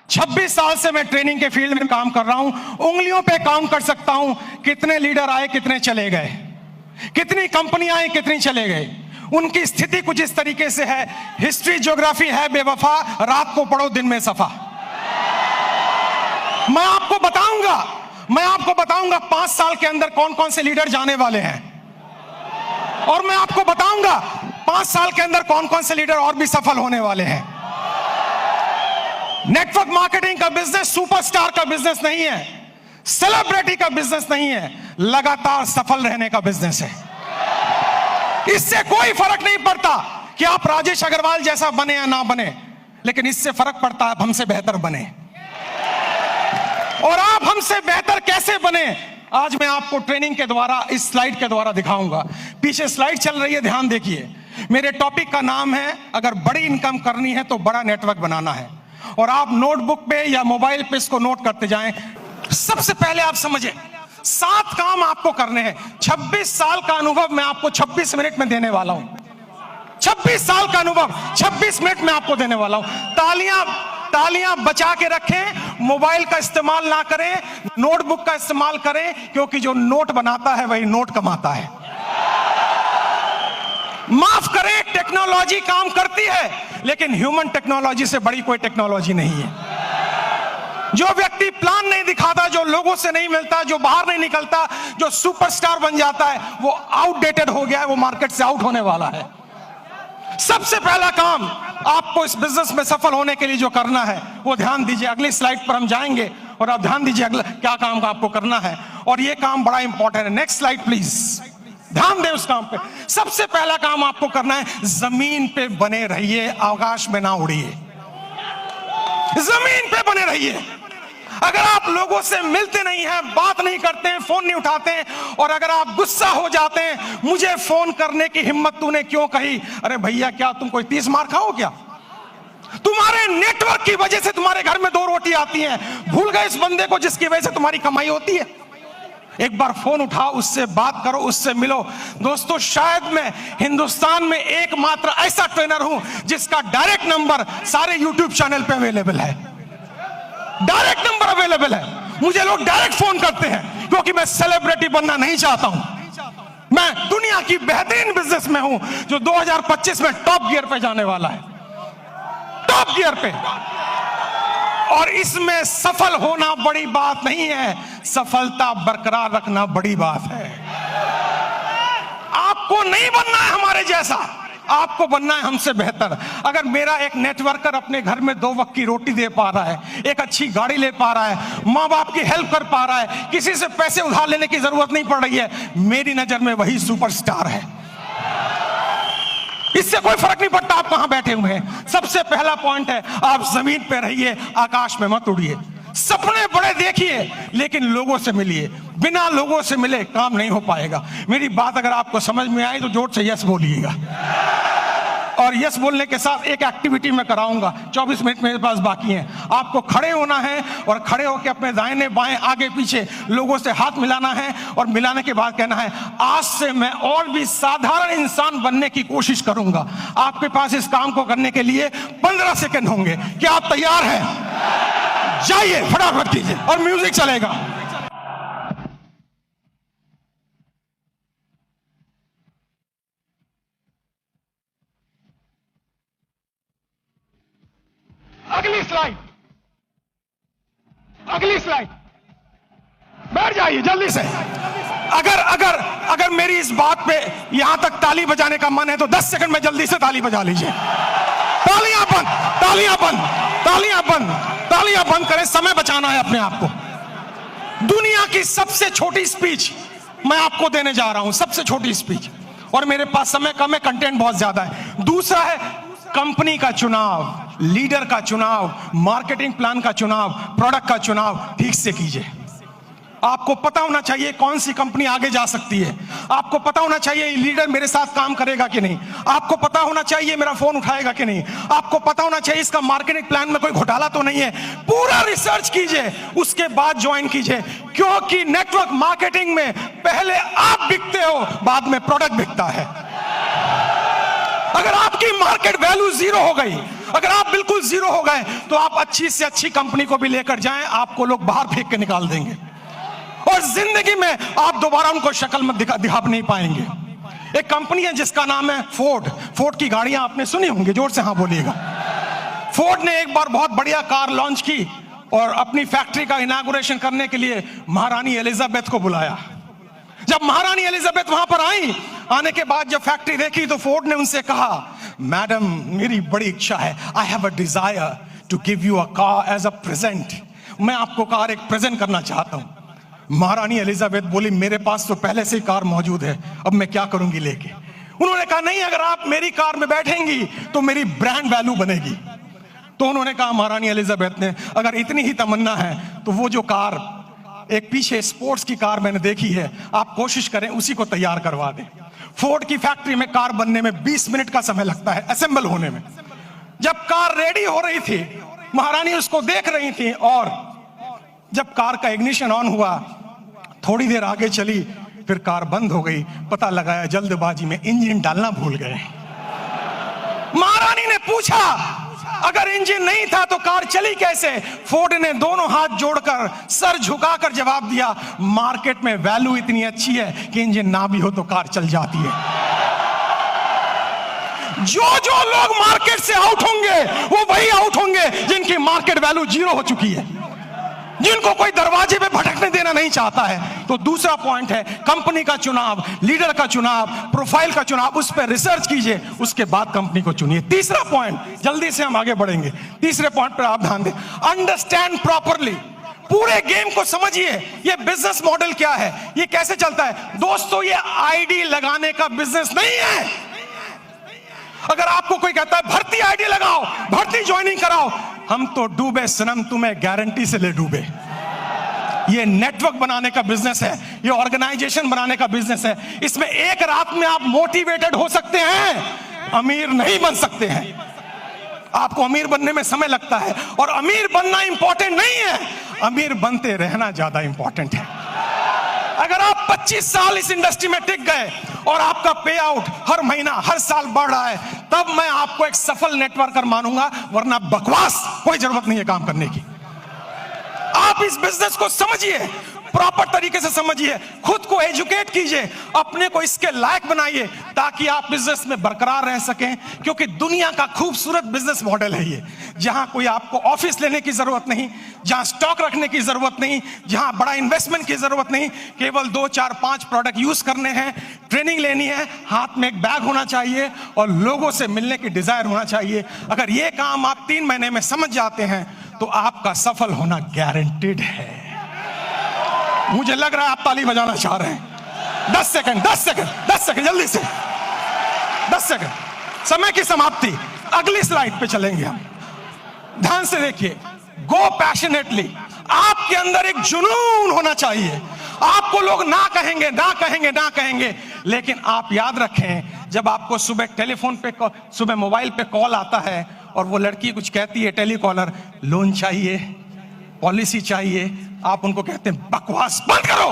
26 साल से मैं ट्रेनिंग के फील्ड में काम कर रहा हूं। उंगलियों पे काउंट कर सकता हूं कितने लीडर आए, कितने चले गए, कितनी कंपनियां आई, कितनी चले गए। उनकी स्थिति कुछ इस तरीके से है, हिस्ट्री ज्योग्राफी है बेवफा, रात को पढ़ो दिन में सफा। मैं आपको बताऊंगा 5 साल के अंदर कौन कौन से लीडर जाने वाले हैं, और मैं आपको बताऊंगा 5 साल के अंदर कौन कौन से लीडर और भी सफल होने वाले हैं। नेटवर्क मार्केटिंग का बिजनेस सुपरस्टार का बिजनेस नहीं है, सेलिब्रिटी का बिजनेस नहीं है, लगातार सफल रहने का बिजनेस है। इससे कोई फर्क नहीं पड़ता कि आप राजेश अग्रवाल जैसा बने या ना बने, लेकिन इससे फर्क पड़ता है आप हमसे बेहतर बने। और आप हमसे बेहतर कैसे बने, आज मैं आपको ट्रेनिंग के द्वारा, इस स्लाइड के द्वारा दिखाऊंगा। पीछे स्लाइड चल रही है, ध्यान देखिए। मेरे टॉपिक का नाम है, अगर बड़ी इनकम करनी है तो बड़ा नेटवर्क बनाना है। और आप नोटबुक पे या मोबाइल पे इसको नोट करते जाएं। सबसे पहले आप समझें, 7 काम आपको करने हैं। 26 साल का अनुभव मैं आपको 26 मिनट में देने वाला हूं। 26 साल का अनुभव 26 मिनट में आपको देने वाला हूं। तालियां बचा के रखें, मोबाइल का इस्तेमाल ना करें, नोटबुक का इस्तेमाल करें, क्योंकि जो नोट बनाता है वही नोट कमाता है। माफ करें, टेक्नोलॉजी काम करती है, लेकिन ह्यूमन टेक्नोलॉजी से बड़ी कोई टेक्नोलॉजी नहीं है। जो व्यक्ति प्लान नहीं दिखाता, जो लोगों से नहीं मिलता, जो बाहर नहीं निकलता, जो सुपरस्टार बन जाता है, वो आउटडेटेड हो गया है, वो मार्केट से आउट होने वाला है। सबसे पहला काम आपको इस बिजनेस में सफल होने के लिए जो करना है वो ध्यान दीजिए। अगली स्लाइड पर हम जाएंगे और आप ध्यान दीजिए अगला क्या काम का आपको करना है, और ये काम बड़ा इंपॉर्टेंट है। नेक्स्ट स्लाइड प्लीज, ध्यान दें उस काम पे। सबसे पहला काम आपको करना है, जमीन पे बने रहिए, आकाश में ना उड़िए। जमीन पे बने रहिए। अगर आप लोगों से मिलते नहीं हैं, बात नहीं करते हैं, फोन नहीं उठाते हैं, और अगर आप गुस्सा हो जाते हैं, मुझे फोन करने की हिम्मत तूने क्यों कही, अरे भैया क्या तुम कोई 30 मार खाओ क्या? तुम्हारे नेटवर्क की वजह से तुम्हारे घर में 2 रोटी आती हैं। भूल गए इस बंदे को जिसकी वजह से तुम्हारी कमाई होती है? एक बार फोन उठाओ, उससे बात करो, उससे मिलो। दोस्तों, शायद मैं हिंदुस्तान में एकमात्र ऐसा ट्रेनर हूं जिसका डायरेक्ट नंबर सारे यूट्यूब चैनल पे अवेलेबल है। डायरेक्ट नंबर अवेलेबल है। मुझे लोग डायरेक्ट फोन करते हैं, क्योंकि मैं सेलिब्रिटी बनना नहीं चाहता हूं। मैं दुनिया की बेहतरीन बिजनेस में हूं जो 2025 में टॉप गियर पे जाने वाला है, टॉप गियर पे। और इसमें सफल होना बड़ी बात नहीं है, सफलता बरकरार रखना बड़ी बात है। आपको नहीं बनना है हमारे जैसा, आपको बनना है हमसे बेहतर। अगर मेरा एक नेटवर्कर अपने घर में 2 वक्त की रोटी दे पा रहा है, एक अच्छी गाड़ी ले पा रहा है, माँ बाप की हेल्प कर पा रहा है, किसी से पैसे उधार लेने की जरूरत नहीं पड़ रही है, मेरी नजर में वही सुपरस्टार है। इससे कोई फर्क नहीं पड़ता आप कहां बैठे हुए हैं। सबसे पहला पॉइंट है, आप जमीन पे रहिए, आकाश में मत उड़िए। सपने बड़े देखिए, लेकिन लोगों से मिलिए। बिना लोगों से मिले काम नहीं हो पाएगा। मेरी बात अगर आपको समझ में आई तो जोर से यस बोलिएगा। और यस बोलने के साथ एक एक्टिविटी मैं कराऊंगा। 24 मिनट मेरे पास बाकी हैं। आपको खड़े होना है और खड़े होकर अपने दाहिने बाएं आगे पीछे लोगों से हाथ मिलाना है, और मिलाने के बाद कहना है, आज से मैं और भी साधारण इंसान बनने की कोशिश करूंगा। आपके पास इस काम को करने के लिए 15 सेकंड होंगे। क्या आप तैयार हैं? जाइए, फटाफट कीजिए, और म्यूजिक चलेगा। अगली स्लाइड, बैठ जाइए जल्दी से। अगर मेरी इस बात पे यहां तक ताली बजाने का मन है तो 10 सेकंड में जल्दी से ताली बजा लीजिए। तालियां बंद, तालियां बंद, तालियां बंद, तालियां बंद करें। समय बचाना है अपने आप को। दुनिया की सबसे छोटी स्पीच मैं आपको देने जा रहा हूं, सबसे छोटी स्पीच, और मेरे पास समय कम है, कंटेंट बहुत ज्यादा है। दूसरा है कंपनी का चुनाव, लीडर का चुनाव, मार्केटिंग प्लान का चुनाव, प्रोडक्ट का चुनाव ठीक से कीजिए। आपको पता होना चाहिए कौन सी कंपनी आगे जा सकती है। आपको पता होना चाहिए लीडर मेरे साथ काम करेगा कि नहीं। आपको पता होना चाहिए मेरा फोन उठाएगा कि नहीं। आपको पता होना चाहिए इसका मार्केटिंग प्लान में कोई घोटाला तो नहीं है। पूरा रिसर्च कीजिए, उसके बाद ज्वाइन कीजिए, क्योंकि नेटवर्क मार्केटिंग में पहले आप बिकते हो, बाद में प्रोडक्ट बिकता है। अगर आपकी मार्केट वैल्यू 0 हो गई अगर आप बिल्कुल जीरो हो गए तो आप अच्छी से अच्छी कंपनी को भी लेकर जाएं, आपको लोग बाहर फेंक के निकाल देंगे और जिंदगी में आप दोबारा उनको शक्ल में दिखा नहीं पाएंगे। एक कंपनी है जिसका नाम है फोर्ड। फोर्ड की गाड़ियां आपने सुनी होंगी, जोर से हाँ बोलिएगा। फोर्ड ने एक बार बहुत बढ़िया कार लॉन्च की और अपनी फैक्ट्री का इनॉग्रेशन करने के लिए महारानी एलिजाबेथ को बुलाया। जब महारानी एलिजाबेथ वहां पर आई, आने के बाद जब फैक्ट्री देखी तो फोर्ड ने उनसे कहा, मैडम मेरी बड़ी इच्छा है, I have a desire to give you a car as a present. मैं आपको कार एक प्रेजेंट करना चाहता हूं। महारानी एलिजाबेथ बोली, मेरे पास तो पहले से ही कार मौजूद है, अब मैं क्या करूंगी लेके। उन्होंने कहा, नहीं, अगर आप मेरी कार में बैठेंगी तो मेरी ब्रांड वैल्यू बनेगी। तो उन्होंने कहा, महारानी एलिजाबेथ ने, अगर इतनी ही तमन्ना है तो वो जो कार एक पीछे स्पोर्ट्स की कार मैंने देखी है, आप कोशिश करें उसी को तैयार करवा दें। फोर्ड की फैक्ट्री में कार बनने में 20 मिनट का समय लगता है, असेंबल होने में। जब कार रेडी हो रही थी, महारानी उसको देख रही थी और जब कार का इग्निशन ऑन हुआ, थोड़ी देर आगे चली, फिर कार बंद हो गई। पता लगाया जल्दबाजी में इंजन डालना भूल गए। महारानी ने पूछा, अगर इंजन नहीं था तो कार चली कैसे? फोर्ड ने दोनों हाथ जोड़कर सर झुकाकर जवाब दिया, मार्केट में वैल्यू इतनी अच्छी है कि इंजन ना भी हो तो कार चल जाती है। जो लोग मार्केट से आउट होंगे वो वही आउट होंगे जिनकी मार्केट वैल्यू जीरो हो चुकी है, जिनको कोई दरवाजे पे भटकने देना नहीं चाहता है। तो दूसरा पॉइंट है कंपनी का चुनाव, लीडर का चुनाव, प्रोफाइल का चुनाव, उस पर रिसर्च कीजिए, उसके बाद कंपनी को चुनिए। तीसरा पॉइंट, जल्दी से हम आगे बढ़ेंगे, तीसरे पॉइंट पर आप ध्यान दें, अंडरस्टैंड प्रॉपरली। पूरे गेम को समझिए, ये बिजनेस मॉडल क्या है, ये कैसे चलता है। दोस्तों, ये आईडी लगाने का बिजनेस नहीं है। अगर आपको कोई कहता है भर्ती आईडी लगाओ, भर्ती ज्वाइनिंग कराओ, हम तो डूबे सनम, तुम्हें गारंटी से ले डूबे। ये नेटवर्क बनाने का बिजनेस है, ये ऑर्गेनाइजेशन बनाने का बिजनेस है। इसमें एक रात में आप मोटिवेटेड हो सकते हैं, अमीर नहीं बन सकते हैं। आपको अमीर बनने में समय लगता है और अमीर बनना इंपॉर्टेंट नहीं है, अमीर बनते रहना ज्यादा इंपॉर्टेंट है। अगर आप 25 साल इस इंडस्ट्री में टिक गए और आपका पे आउट हर महीना हर साल बढ़ रहा है, तब मैं आपको एक सफल नेटवर्कर मानूंगा, वरना बकवास कोई जरूरत नहीं है काम करने की। आप इस बिजनेस को समझिए, प्रॉपर तरीके से समझिए, खुद को एजुकेट कीजिए, अपने को इसके लायक बनाइए ताकि आप बिजनेस में बरकरार रह सकें। क्योंकि दुनिया का खूबसूरत बिजनेस मॉडल है ये, जहां कोई आपको ऑफिस लेने की जरूरत नहीं, जहां स्टॉक रखने की जरूरत नहीं, जहां बड़ा इन्वेस्टमेंट की जरूरत नहीं, केवल 2, 4, 5 प्रोडक्ट यूज करने हैं, ट्रेनिंग लेनी है, हाथ में एक बैग होना चाहिए और लोगों से मिलने की डिजायर होना चाहिए। अगर ये काम आप 3 महीने में समझ जाते हैं तो आपका सफल होना गारंटेड है। मुझे लग रहा है आप ताली बजाना चाह रहे हैं। 10 सेकंड जल्दी से, 10 सेकंड, समय की समाप्ति। अगली स्लाइड पे चलेंगे हम, ध्यान से देखिए। गो पैशनेटली, आपके अंदर एक जुनून होना चाहिए। आपको लोग ना कहेंगे, लेकिन आप याद रखें, जब आपको सुबह टेलीफोन पे, सुबह मोबाइल पे कॉल आता है और वो लड़की कुछ कहती है, टेलीकॉलर, लोन चाहिए, पॉलिसी चाहिए, आप उनको कहते हैं बकवास बंद करो,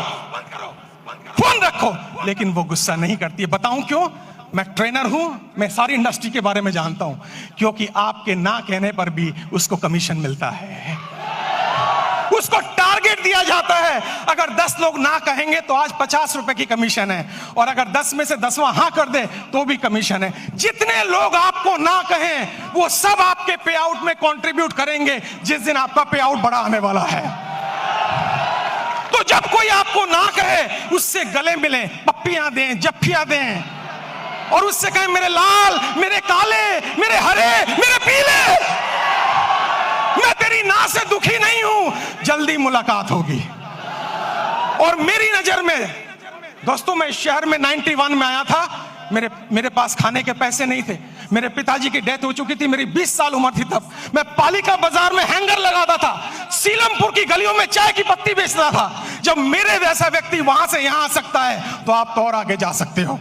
फोन रखो, लेकिन वो गुस्सा नहीं करती है। बताऊं क्यों? मैं ट्रेनर हूं, मैं सारी इंडस्ट्री के बारे में जानता हूं। क्योंकि आपके ना कहने पर भी उसको कमीशन मिलता है, उसको टारगेट दिया जाता है। अगर 10 लोग ना कहेंगे तो आज 50 रुपए की कमीशन है, और अगर 10 में से 10वां हाँ कर दे तो भी कमीशन है। जितने लोग आपको ना कहें वो सब आपके पे आउट में कंट्रीब्यूट करेंगे जिस दिन आपका पे आउट बड़ा आने वाला है। तो जब कोई आपको ना कहे, उससे गले मिलें, पप्पियां दें, जफ्फियां दें, और उससे कहें मेरे लाल, मेरे काले, मेरे हरे, मेरे पीले, मैं तेरी ना से दुखी नहीं हूं, जल्दी मुलाकात होगी। और मेरी नजर में दोस्तों, मैं शहर में 91 में आया था, मेरे पास खाने के पैसे नहीं थे, मेरे पिताजी की डेथ हो चुकी थी, मेरी 20 साल उम्र थी तब। मैं पालिका बाजार में हैंगर लगाता था, सीलमपुर की गलियों में चाय की पत्ती बेचता था। जब मेरे जैसा व्यक्ति वहां से यहां आ सकता है तो आप तो और आगे जा सकते हो।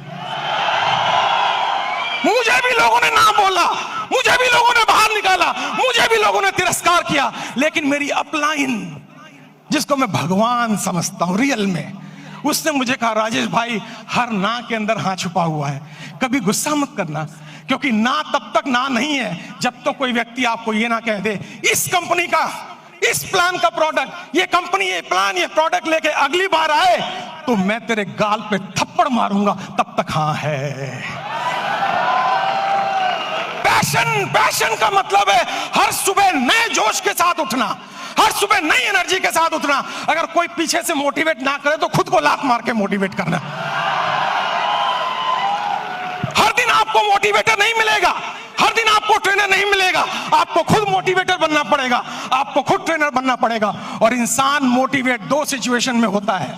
मुझे भी लोगों ने ना बोला, मुझे भी लोगों ने बाहर निकाला, मुझे भी लोगों ने तिरस्कार किया, लेकिन मेरी अपलाइन, जिसको मैं भगवान समझता हूं रियल में, उसने मुझे कहा, राजेश भाई, हर ना के अंदर हाँ छुपा हुआ है, कभी गुस्सा मत करना, क्योंकि ना तब तक ना नहीं है जब तो कोई व्यक्ति आपको ये ना कह दे इस कंपनी का, इस प्लान का प्रोडक्ट, ये कंपनी, ये प्लान, ये प्रोडक्ट लेके अगली बार आए तो मैं तेरे गाल पे थप्पड़ मारूंगा, तब तक हाँ है। पैशन का मतलब है हर सुबह नए जोश के साथ उठना, हर सुबह नई एनर्जी के साथ उठना। अगर कोई पीछे से मोटिवेट ना करे तो खुद को लात मार के मोटिवेट करना। हर दिन आपको मोटिवेटर नहीं मिलेगा, हर दिन आपको ट्रेनर नहीं मिलेगा, आपको खुद मोटिवेटर बनना पड़ेगा, आपको खुद ट्रेनर बनना पड़ेगा। और इंसान मोटिवेट दो सिचुएशन में होता है।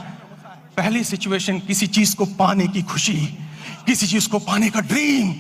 पहली सिचुएशन किसी चीज को पाने की खुशी, किसी चीज को पाने का ड्रीम,